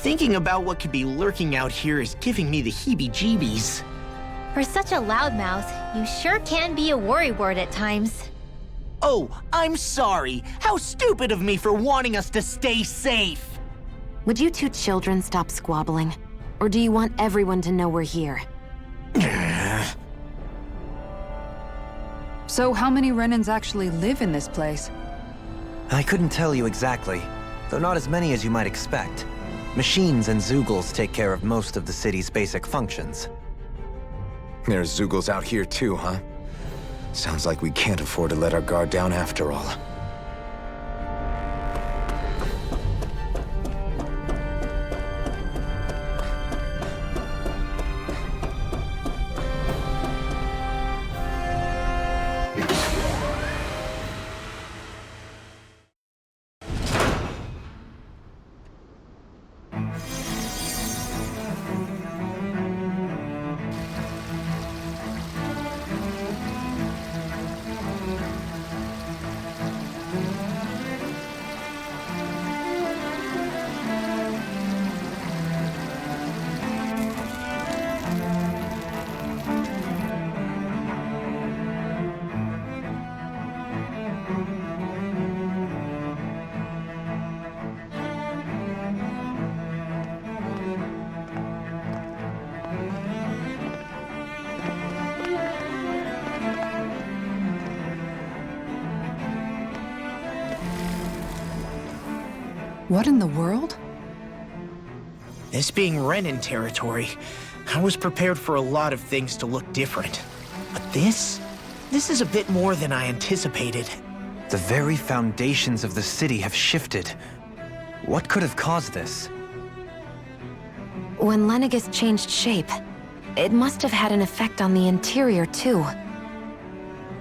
Thinking about what could be lurking out here is giving me the heebie-jeebies. For such a loudmouth, you sure can be a worrywart at times. Oh, I'm sorry. How stupid of me for wanting us to stay safe. Would you two children stop squabbling? Or do you want everyone to know we're here? So how many Renans actually live in this place? I couldn't tell you exactly, though not as many as you might expect. Machines and Zeugles take care of most of the city's basic functions. There's Zeugles out here too, huh? Sounds like we can't afford to let our guard down after all. What in the world? This being Renan territory, I was prepared for a lot of things to look different. But this is a bit more than I anticipated. The very foundations of the city have shifted. What could have caused this? When Lenegis changed shape, it must have had an effect on the interior too.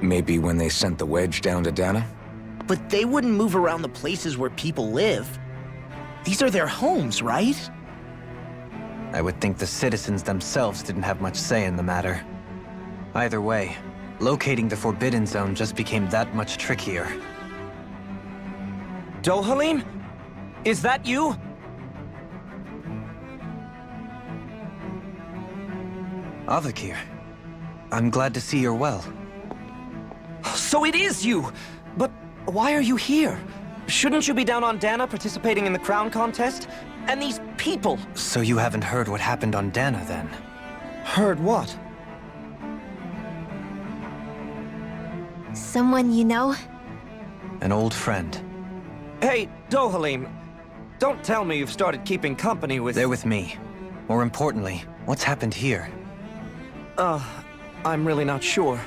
Maybe when they sent the wedge down to Dahna? But they wouldn't move around the places where people live. These are their homes, right? I would think the citizens themselves didn't have much say in the matter. Either way, locating the Forbidden Zone just became that much trickier. Dohalim? Is that you? Avakir, I'm glad to see you're well. So it is you! But why are you here? Shouldn't you be down on Dahna participating in the crown contest? And these people! So you haven't heard what happened on Dahna, then? Heard what? Someone you know? An old friend. Hey, Dohalim, don't tell me you've started keeping company with... They're with me. More importantly, what's happened here? I'm really not sure.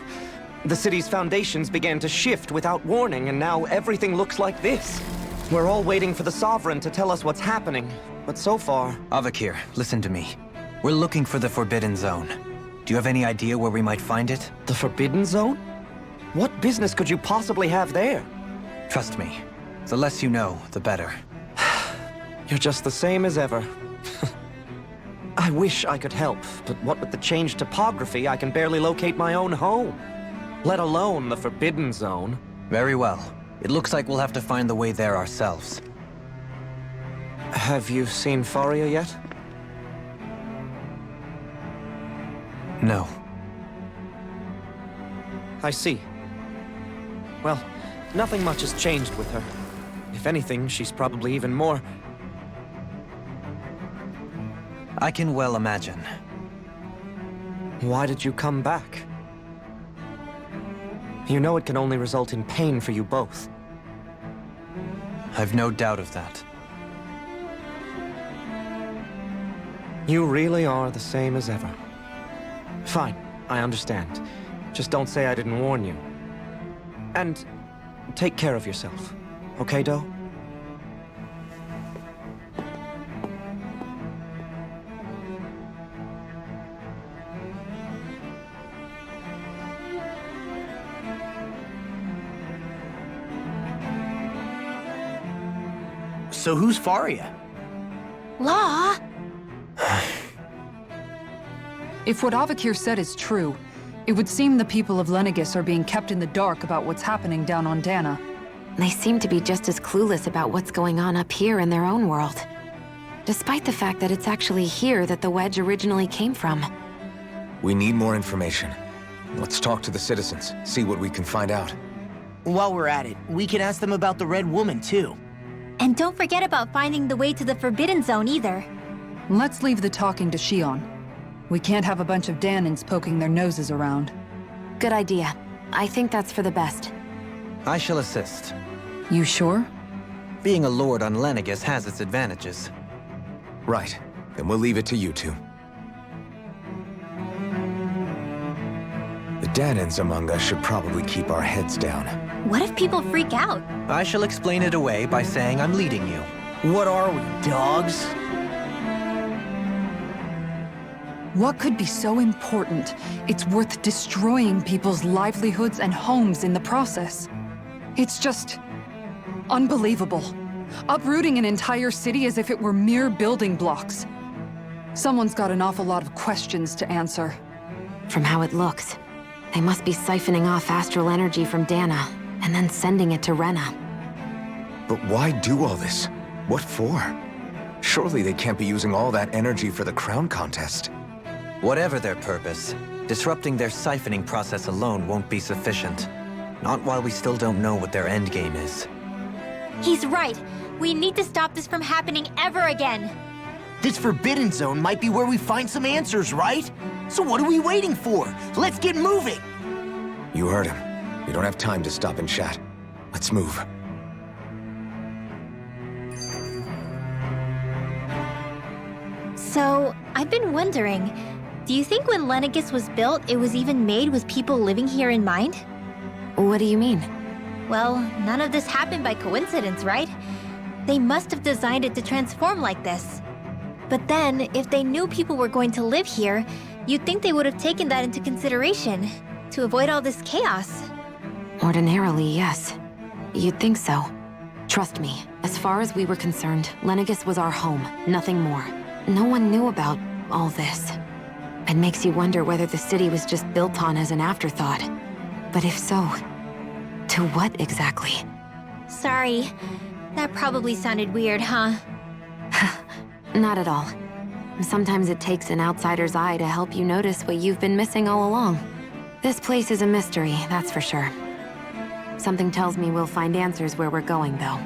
The city's foundations began to shift without warning, and now everything looks like this. We're all waiting for the Sovereign to tell us what's happening, but so far... Avakir, listen to me. We're looking for the Forbidden Zone. Do you have any idea where we might find it? The Forbidden Zone? What business could you possibly have there? Trust me. The less you know, the better. You're just the same as ever. I wish I could help, but what with the changed topography, I can barely locate my own home. Let alone the Forbidden Zone. Very well. It looks like we'll have to find the way there ourselves. Have you seen Faria yet? No. I see. Well, nothing much has changed with her. If anything, she's probably even more... I can well imagine. Why did you come back? You know it can only result in pain for you both. I've no doubt of that. You really are the same as ever. Fine, I understand. Just don't say I didn't warn you. And take care of yourself, okay, Do? So who's Faria? Law? If what Avakir said is true, it would seem the people of Lenegis are being kept in the dark about what's happening down on Dahna. They seem to be just as clueless about what's going on up here in their own world. despite the fact that it's actually here that the wedge originally came from. We need more information. Let's talk to the citizens, see what we can find out. While we're at it, we can ask them about the Red Woman, too. And don't forget about finding the way to the Forbidden Zone either. Let's leave the talking to Shionne. We can't have a bunch of Dahnans poking their noses around. Good idea. I think that's for the best. I shall assist. You sure? Being a lord on Lenegis has its advantages. Right. Then we'll leave it to you two. The Dahnans among us should probably keep our heads down. What if people freak out? I shall explain it away by saying I'm leading you. What are we, dogs? What could be so important? It's worth destroying people's livelihoods and homes in the process. It's just unbelievable. Uprooting an entire city as if it were mere building blocks. Someone's got an awful lot of questions to answer. From how it looks, they must be siphoning off astral energy from Dahna, and then sending it to Rena. But why do all this? What for? Surely they can't be using all that energy for the crown contest. Whatever their purpose, disrupting their siphoning process alone won't be sufficient. Not while we still don't know what their endgame is. He's right. We need to stop this from happening ever again. This Forbidden Zone might be where we find some answers, right? So what are we waiting for? Let's get moving! You heard him. We don't have time to stop and chat. Let's move. So, I've been wondering, do you think when Lenegis was built, it was even made with people living here in mind? What do you mean? Well, none of this happened by coincidence, right? They must have designed it to transform like this. But then, if they knew people were going to live here, you'd think they would have taken that into consideration, to avoid all this chaos. Ordinarily, yes. You'd think so. Trust me, as far as we were concerned, Lenegis was our home, nothing more. No one knew about all this. It makes you wonder whether the city was just built on as an afterthought. But if so, to what exactly? Sorry, that probably sounded weird, huh? Not at all. Sometimes it takes an outsider's eye to help you notice what you've been missing all along. This place is a mystery, that's for sure. Something tells me we'll find answers where we're going, though.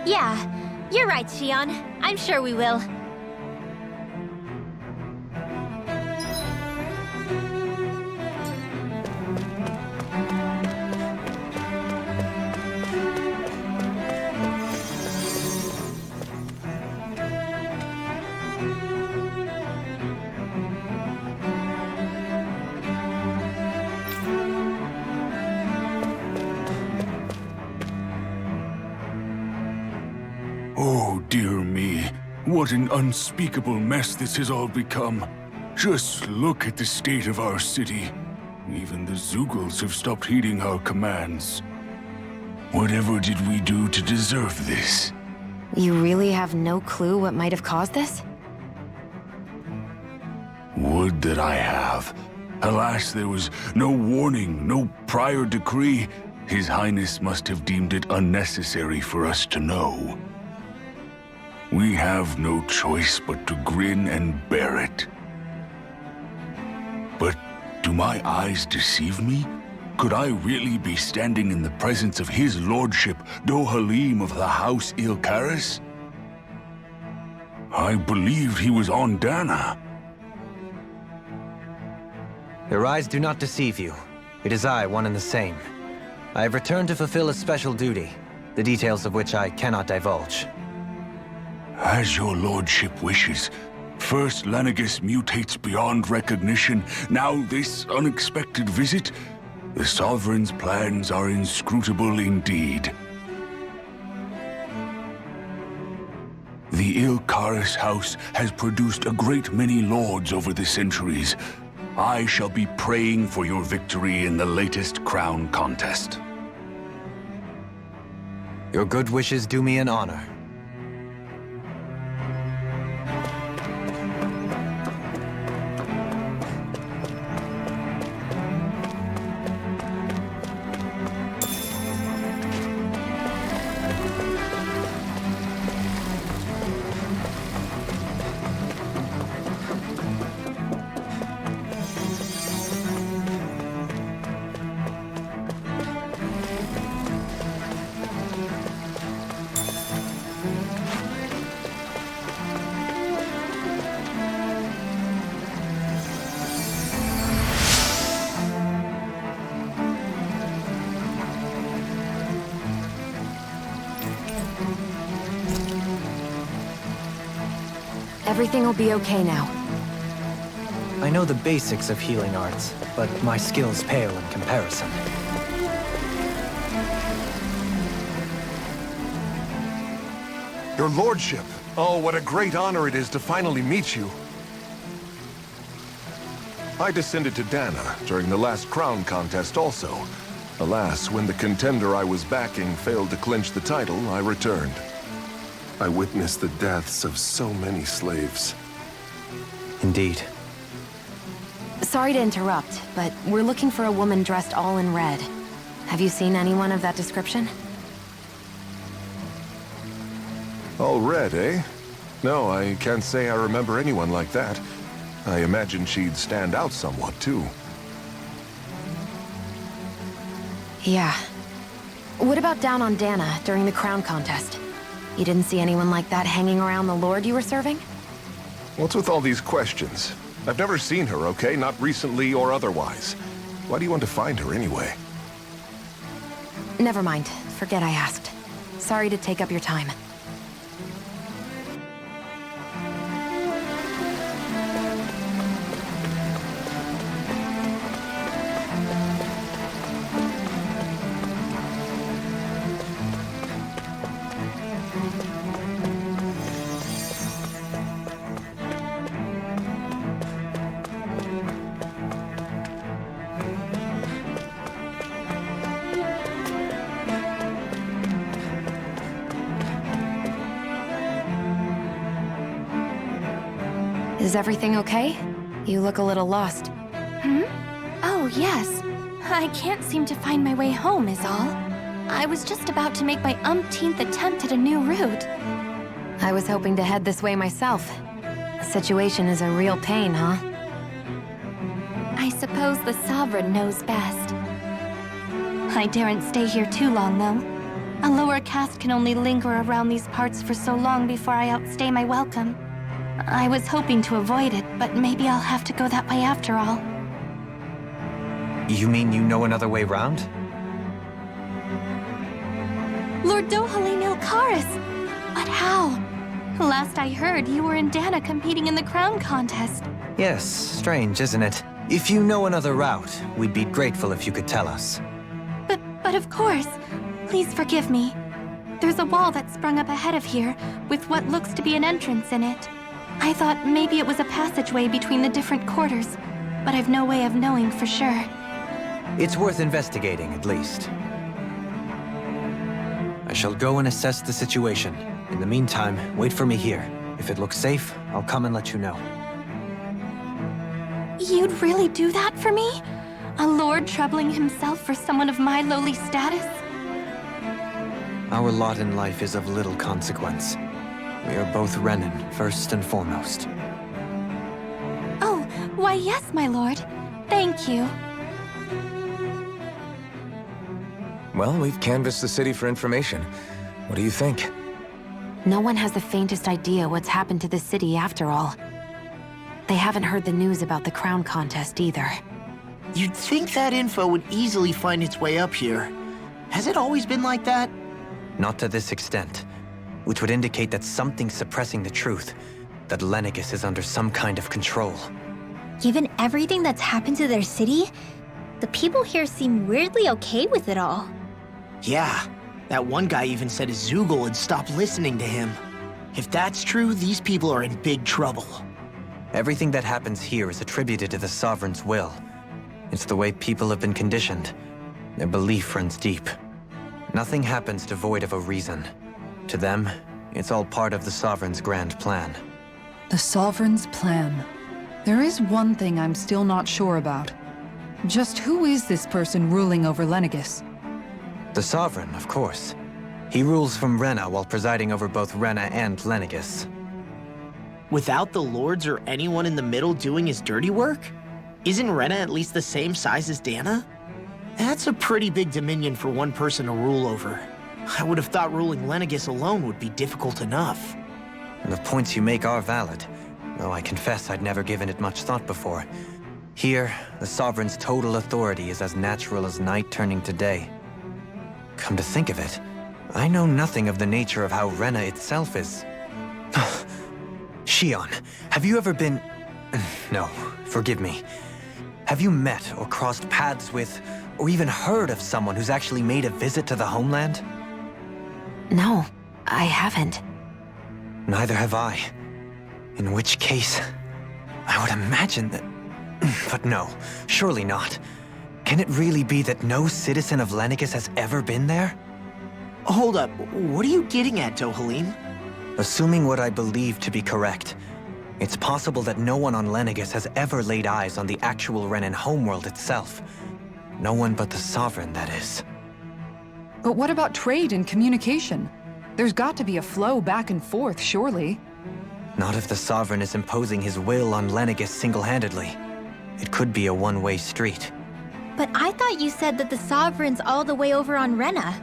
Yeah, you're right, Shionne. I'm sure we will. Oh, dear me. What an unspeakable mess this has all become. Just look at the state of our city. Even the Zeugles have stopped heeding our commands. Whatever did we do to deserve this? You really have no clue what might have caused this? Would that I have. Alas, there was no warning, no prior decree. His Highness must have deemed it unnecessary for us to know. We have no choice but to grin and bear it. But do my eyes deceive me? Could I really be standing in the presence of his lordship, Dohalim of the House Ilkaris? I believed he was on Dahna. Your eyes do not deceive you. It is I, one and the same. I have returned to fulfill a special duty, the details of which I cannot divulge. As your lordship wishes. First Lenegis mutates beyond recognition, now this unexpected visit. The Sovereign's plans are inscrutable indeed. The Ilkaris house has produced a great many lords over the centuries. I shall be praying for your victory in the latest crown contest. Your good wishes do me an honor. Everything will be okay now. I know the basics of healing arts, but my skills pale in comparison. Your lordship! Oh, what a great honor it is to finally meet you. I descended to Dahna during the last crown contest also. Alas, when the contender I was backing failed to clinch the title, I returned. I witnessed the deaths of so many slaves. Indeed. Sorry to interrupt, but we're looking for a woman dressed all in red. Have you seen anyone of that description? All red, eh? No, I can't say I remember anyone like that. I imagine she'd stand out somewhat, too. Yeah. What about down on Dahna during the crown contest? You didn't see anyone like that hanging around the lord you were serving? What's with all these questions? I've never seen her, okay? Not recently or otherwise. Why do you want to find her anyway? Never mind. Forget I asked. Sorry to take up your time. Is everything okay? You look a little lost. Oh, yes. I can't seem to find my way home, is all. I was just about to make my umpteenth attempt at a new route. I was hoping to head this way myself. The situation is a real pain, huh? I suppose the Sovereign knows best. I daren't stay here too long, though. A lower caste can only linger around these parts for so long before I outstay my welcome. I was hoping to avoid it, but maybe I'll have to go that way after all. You mean you know another way round? Lord Dohalim Ilkaris! But how? Last I heard, you were in Dahna competing in the crown contest. Yes, strange, isn't it? If you know another route, we'd be grateful if you could tell us. But of course. Please forgive me. There's a wall that sprung up ahead of here, with what looks to be an entrance in it. I thought maybe it was a passageway between the different quarters, but I've no way of knowing for sure. It's worth investigating, at least. I shall go and assess the situation. In the meantime, wait for me here. If it looks safe, I'll come and let you know. You'd really do that for me? A lord troubling himself for someone of my lowly status? Our lot in life is of little consequence. We are both Renan, first and foremost. Oh, why yes, my lord. Thank you. Well, we've canvassed the city for information. What do you think? No one has the faintest idea what's happened to the city after all. They haven't heard the news about the crown contest either. You'd think that info would easily find its way up here. Has it always been like that? Not to this extent, which would indicate that something's suppressing the truth, that Lenegis is under some kind of control. Given everything that's happened to their city, the people here seem weirdly okay with it all. Yeah, that one guy even said his Zoogle had stopped listening to him. If that's true, these people are in big trouble. Everything that happens here is attributed to the Sovereign's will. It's the way people have been conditioned. Their belief runs deep. Nothing happens devoid of a reason. To them, it's all part of the Sovereign's grand plan. The Sovereign's plan. There is one thing I'm still not sure about. Just who is this person ruling over Lenegis? The Sovereign, of course. He rules from Rena while presiding over both Rena and Lenegis. Without the lords or anyone in the middle doing his dirty work? Isn't Rena at least the same size as Dahna? That's a pretty big dominion for one person to rule over. I would have thought ruling Lenegis alone would be difficult enough. And the points you make are valid, though I confess I'd never given it much thought before. Here, the Sovereign's total authority is as natural as night turning to day. Come to think of it, I know nothing of the nature of how Rena itself is. Shionne, have you ever been... No, forgive me. Have you met or crossed paths with, or even heard of someone who's actually made a visit to the homeland? No, I haven't. Neither have I. In which case, I would imagine that... But no, surely not. Can it really be that no citizen of Lenegis has ever been there? Hold up, what are you getting at, Dohalim? Assuming what I believe to be correct, it's possible that no one on Lenegis has ever laid eyes on the actual Renan homeworld itself. No one but the Sovereign, that is. But what about trade and communication? There's got to be a flow back and forth, surely. Not if the Sovereign is imposing his will on Lenegis single-handedly. It could be a one-way street. But I thought you said that the Sovereign's all the way over on Rena.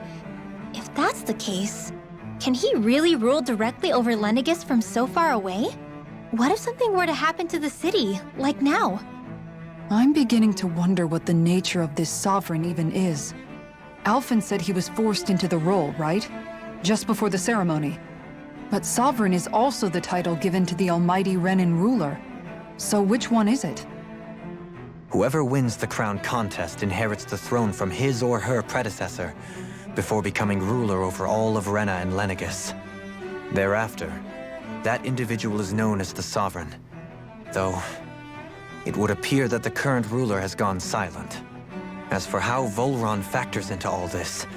If that's the case, can he really rule directly over Lenegis from so far away? What if something were to happen to the city, like now? I'm beginning to wonder what the nature of this Sovereign even is. Alphen said he was forced into the role, right? Just before the ceremony. But Sovereign is also the title given to the almighty Renan ruler. So which one is it? Whoever wins the crown contest inherits the throne from his or her predecessor, before becoming ruler over all of Rena and Lenegis. Thereafter, that individual is known as the Sovereign, though it would appear that the current ruler has gone silent. As for how Volron factors into all this,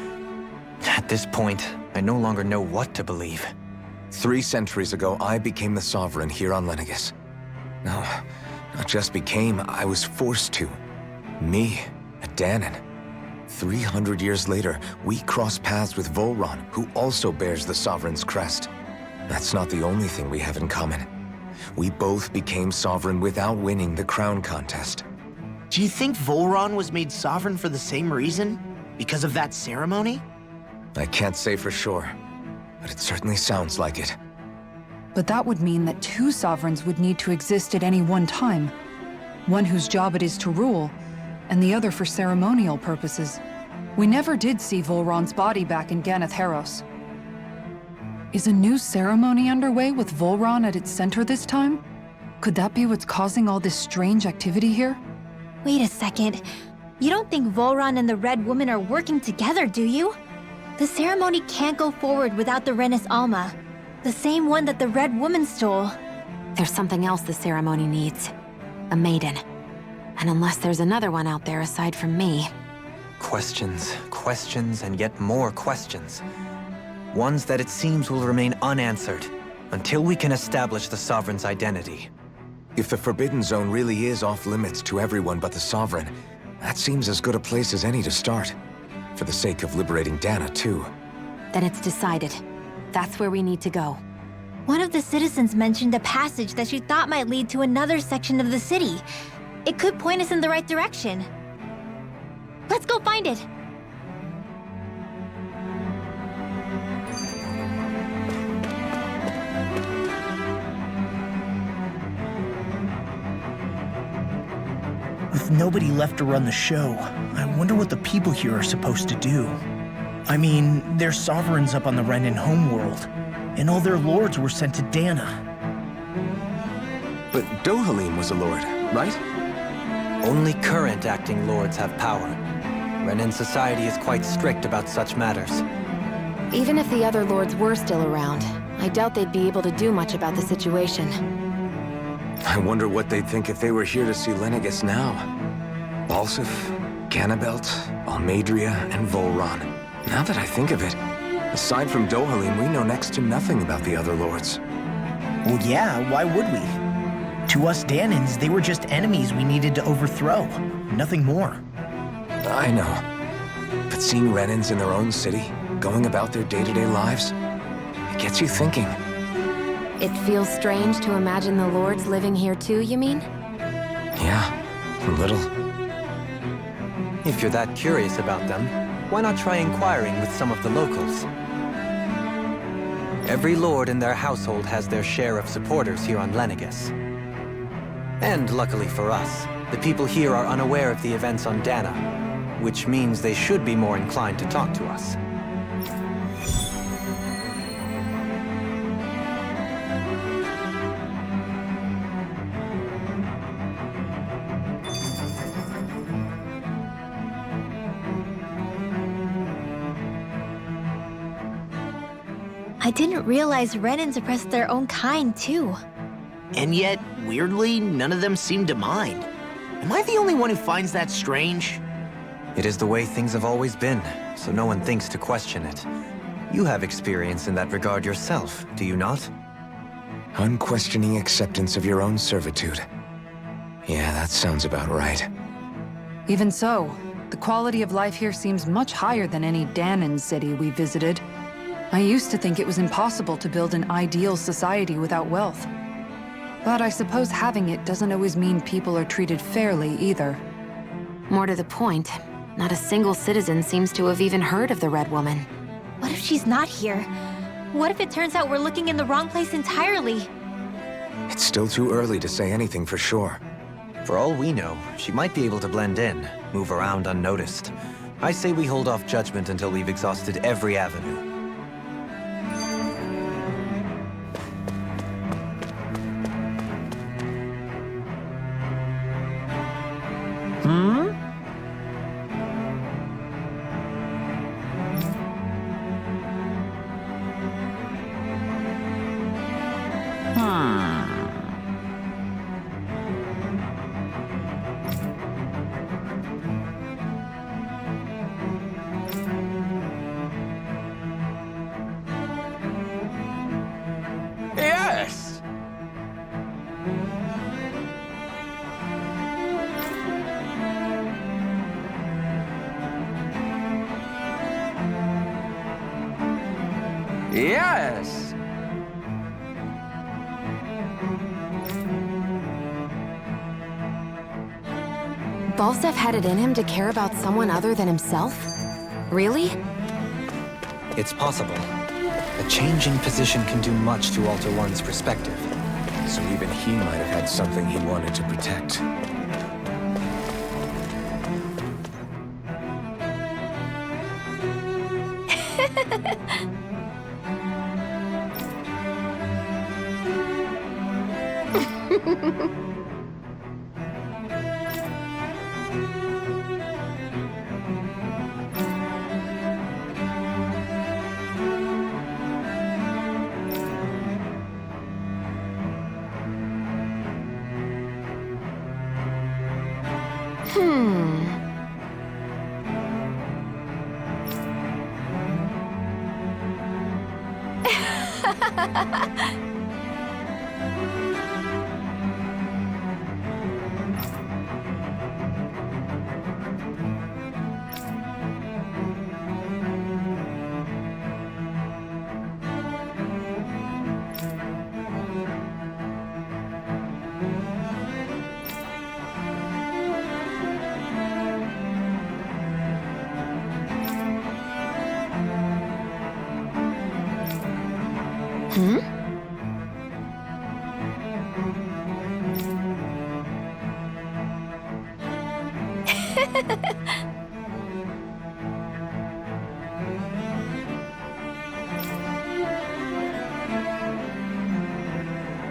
at this point, I no longer know what to believe. 3 centuries ago, I became the Sovereign here on Lenegis. No, not just became, I was forced to. Me, a Dahnan. 300 years later, we cross paths with Volron, who also bears the Sovereign's crest. That's not the only thing we have in common. We both became Sovereign without winning the crown contest. Do you think Volron was made sovereign for the same reason? Because of that ceremony? I can't say for sure, but it certainly sounds like it. But that would mean that 2 sovereigns would need to exist at any one time. One whose job it is to rule, and the other for ceremonial purposes. We never did see Volron's body back in Ganath Haros. Is a new ceremony underway with Volron at its center this time? Could that be what's causing all this strange activity here? Wait a second. You don't think Volron and the Red Woman are working together, do you? The ceremony can't go forward without the Renis Alma, the same one that the Red Woman stole. There's something else the ceremony needs. A maiden. And unless there's another one out there aside from me... Questions, questions, and yet more questions. Ones that it seems will remain unanswered until we can establish the Sovereign's identity. If the Forbidden Zone really is off-limits to everyone but the Sovereign, that seems as good a place as any to start. For the sake of liberating Dahna, too. Then it's decided. That's where we need to go. One of the citizens mentioned a passage that she thought might lead to another section of the city. It could point us in the right direction. Let's go find it! With nobody left to run the show, I wonder what the people here are supposed to do. I mean, their sovereigns up on the Renan homeworld, and all their lords were sent to Dahna. But Dohalim was a lord, right? Only current acting lords have power. Renan society is quite strict about such matters. Even if the other lords were still around, I doubt they'd be able to do much about the situation. I wonder what they'd think if they were here to see Lenegis now. Balsif, Ganabelt, Almadria, and Volron. Now that I think of it, aside from Dohalim, we know next to nothing about the other lords. Well, yeah, why would we? To us Dahnans, they were just enemies we needed to overthrow. Nothing more. I know. But seeing Renans in their own city, going about their day-to-day lives, it gets you thinking. It feels strange to imagine the lords living here too, you mean? Yeah, a little. If you're that curious about them, why not try inquiring with some of the locals? Every lord in their household has their share of supporters here on Lenegis. And luckily for us, the people here are unaware of the events on Dahna, which means they should be more inclined to talk to us. I didn't realize Renans oppressed their own kind, too. And yet, weirdly, none of them seem to mind. Am I the only one who finds that strange? It is the way things have always been, so no one thinks to question it. You have experience in that regard yourself, do you not? Unquestioning acceptance of your own servitude. Yeah, that sounds about right. Even so, the quality of life here seems much higher than any Dahnan city we visited. I used to think it was impossible to build an ideal society without wealth. But I suppose having it doesn't always mean people are treated fairly either. More to the point, not a single citizen seems to have even heard of the Red Woman. What if she's not here? What if it turns out we're looking in the wrong place entirely? It's still too early to say anything for sure. For all we know, she might be able to blend in, move around unnoticed. I say we hold off judgment until we've exhausted every avenue. Yes! Yes! Balsef had it in him to care about someone other than himself? Really? It's possible. A change in position can do much to alter one's perspective. So even he might have had something he wanted to protect.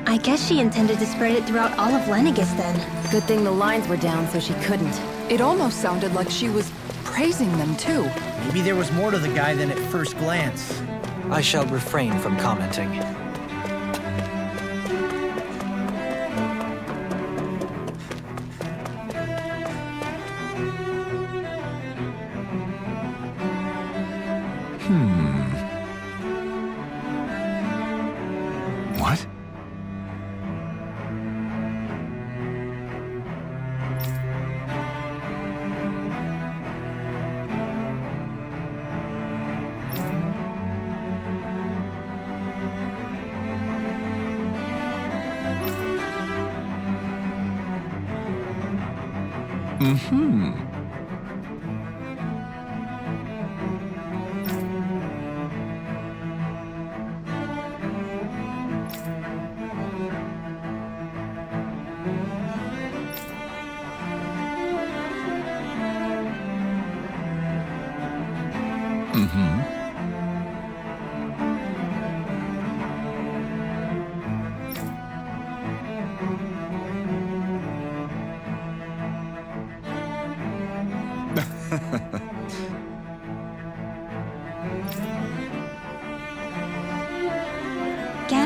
I guess she intended to spread it throughout all of Lenegis then. Good thing the lines were down so she couldn't. It almost sounded like she was praising them too. Maybe there was more to the guy than at first glance. I shall refrain from commenting. What?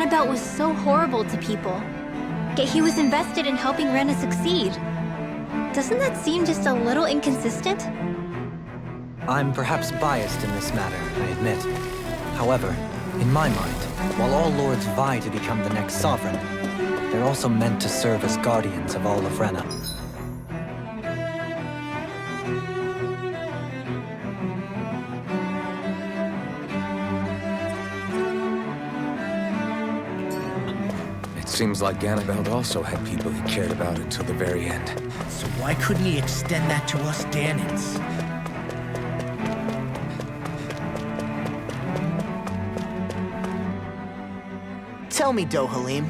thought was so horrible to people. Yet he was invested in helping Rena succeed. Doesn't that seem just a little inconsistent? I'm perhaps biased in this matter, I admit. However, in my mind, while all lords vie to become the next sovereign, they're also meant to serve as guardians of all of Rena. Seems like Ganabelt also had people he cared about until the very end. So why couldn't he extend that to us Dahnans? Tell me, Dohalim,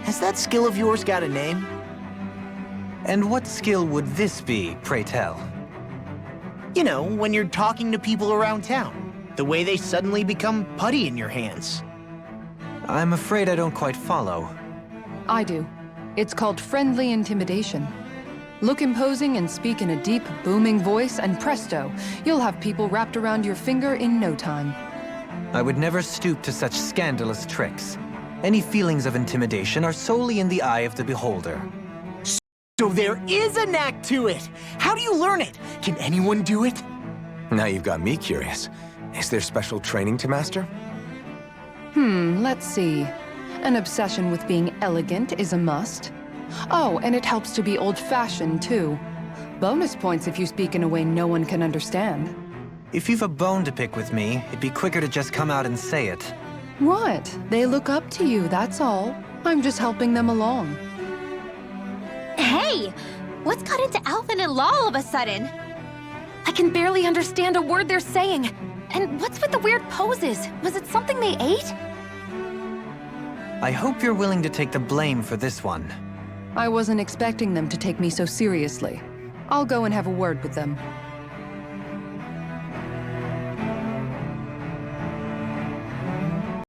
has that skill of yours got a name? And what skill would this be, pray tell? You know, when you're talking to people around town. The way they suddenly become putty in your hands. I'm afraid I don't quite follow. I do. It's called friendly intimidation. Look imposing and speak in a deep, booming voice, and presto, you'll have people wrapped around your finger in no time. I would never stoop to such scandalous tricks. Any feelings of intimidation are solely in the eye of the beholder. So there is a knack to it! How do you learn it? Can anyone do it? Now you've got me curious. Is there special training to master? Let's see. An obsession with being elegant is a must. Oh, and it helps to be old-fashioned, too. Bonus points if you speak in a way no one can understand. If you've a bone to pick with me, it'd be quicker to just come out and say it. What? They look up to you, that's all. I'm just helping them along. Hey! What's got into Alphen and Law all of a sudden? I can barely understand a word they're saying. And what's with the weird poses? Was it something they ate? I hope you're willing to take the blame for this one. I wasn't expecting them to take me so seriously. I'll go and have a word with them.